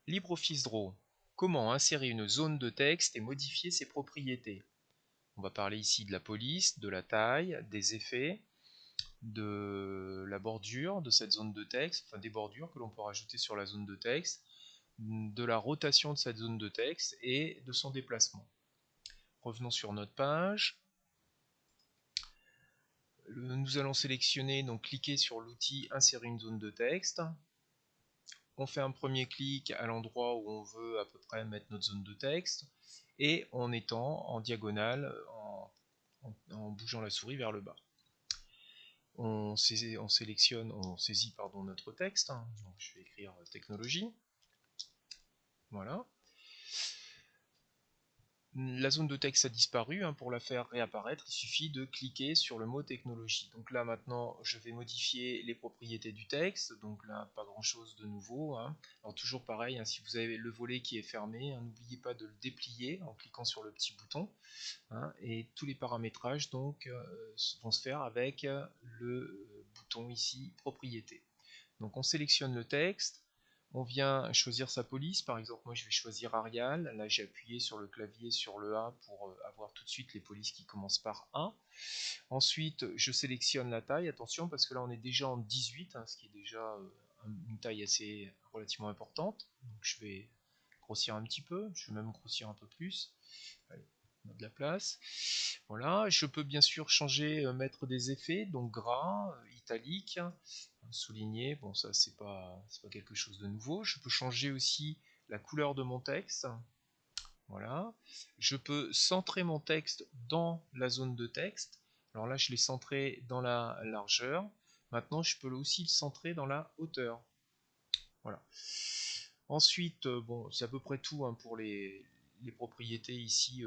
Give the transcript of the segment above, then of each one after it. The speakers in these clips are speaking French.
LibreOffice Draw. Comment insérer une zone de texte et modifier ses propriétés? On va parler ici de la police, de la taille, des effets, de la bordure de cette zone de texte, enfin des bordures que l'on peut rajouter sur la zone de texte, de la rotation de cette zone de texte et de son déplacement. Revenons sur notre page. Nous allons sélectionner, donc cliquer sur l'outil insérer une zone de texte. On fait un premier clic à l'endroit où on veut à peu près mettre notre zone de texte et on étend en diagonale en bougeant la souris vers le bas. On sélectionne, on saisit pardon, notre texte. Donc je vais écrire technologie. Voilà. La zone de texte a disparu, pour la faire réapparaître, il suffit de cliquer sur le mot technologie. Donc là maintenant je vais modifier les propriétés du texte, donc là pas grand chose de nouveau. Alors toujours pareil, si vous avez le volet qui est fermé, n'oubliez pas de le déplier en cliquant sur le petit bouton, et tous les paramétrages donc vont se faire avec le bouton ici propriétés. Donc on sélectionne le texte. On vient choisir sa police, par exemple moi je vais choisir Arial, là j'ai appuyé sur le clavier sur le A pour avoir tout de suite les polices qui commencent par A. Ensuite je sélectionne la taille, attention parce que là on est déjà en 18, ce qui est déjà une taille assez relativement importante. Donc je vais grossir un petit peu, je vais même grossir un peu plus. Allez, on a de la place. Voilà, je peux bien sûr changer, mettre des effets, donc gras, italique, souligné, bon ça c'est pas quelque chose de nouveau. Je peux changer aussi la couleur de mon texte. Voilà. Je peux centrer mon texte dans la zone de texte. Alors là je l'ai centré dans la largeur. Maintenant je peux aussi le centrer dans la hauteur. Voilà. Ensuite, bon, c'est à peu près tout pour les propriétés ici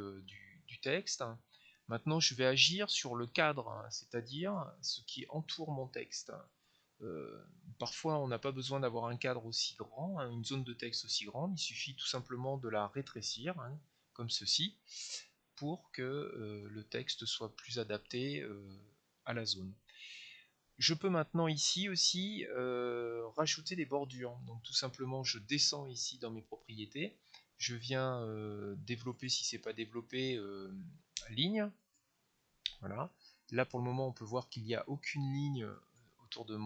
du texte. Maintenant, je vais agir sur le cadre, c'est-à-dire ce qui entoure mon texte. Parfois, on n'a pas besoin d'avoir un cadre aussi grand, une zone de texte aussi grande, il suffit tout simplement de la rétrécir, comme ceci, pour que le texte soit plus adapté à la zone. Je peux maintenant ici aussi rajouter des bordures. Donc tout simplement je descends ici dans mes propriétés, je viens développer si c'est pas développé ligne. Voilà. Là pour le moment on peut voir qu'il n'y a aucune ligne autour de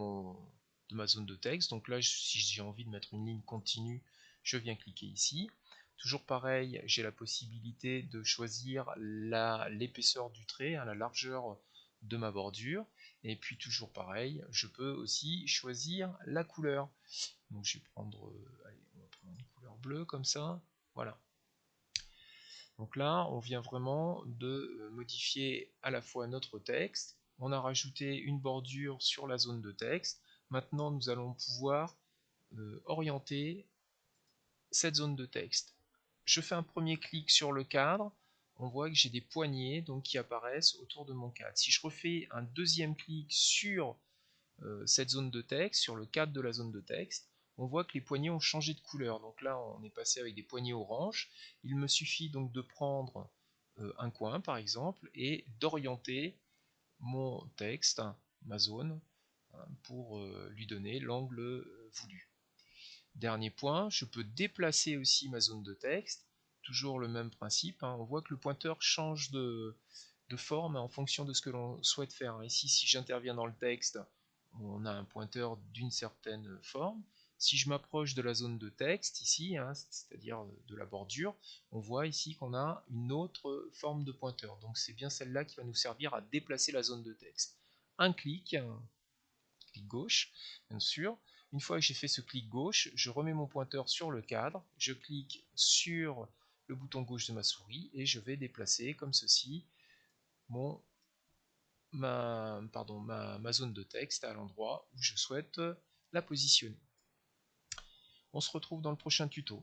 ma zone de texte. Donc là si j'ai envie de mettre une ligne continue, je viens cliquer ici. Toujours pareil, j'ai la possibilité de choisir l'épaisseur du trait, la largeur de ma bordure. Et puis toujours pareil, je peux aussi choisir la couleur. Donc je vais prendre, allez, on va prendre une couleur bleue comme ça. Voilà. Donc là, on vient vraiment de modifier à la fois notre texte. On a rajouté une bordure sur la zone de texte. Maintenant, nous allons pouvoir orienter cette zone de texte. Je fais un premier clic sur le cadre, on voit que j'ai des poignées donc, qui apparaissent autour de mon cadre. Si je refais un deuxième clic sur cette zone de texte, sur le cadre de la zone de texte, on voit que les poignées ont changé de couleur. Donc là, on est passé avec des poignées orange. Il me suffit donc de prendre un coin, par exemple, et d'orienter mon texte, ma zone, pour lui donner l'angle voulu. Dernier point, je peux déplacer aussi ma zone de texte, toujours le même principe, on voit que le pointeur change de forme en fonction de ce que l'on souhaite faire. Ici, si j'interviens dans le texte, on a un pointeur d'une certaine forme. Si je m'approche de la zone de texte, ici, c'est-à-dire de la bordure, on voit ici qu'on a une autre forme de pointeur. Donc c'est bien celle-là qui va nous servir à déplacer la zone de texte. Un clic gauche, bien sûr. Une fois que j'ai fait ce clic gauche, je remets mon pointeur sur le cadre, je clique sur le bouton gauche de ma souris et je vais déplacer comme ceci ma zone de texte à l'endroit où je souhaite la positionner. On se retrouve dans le prochain tuto.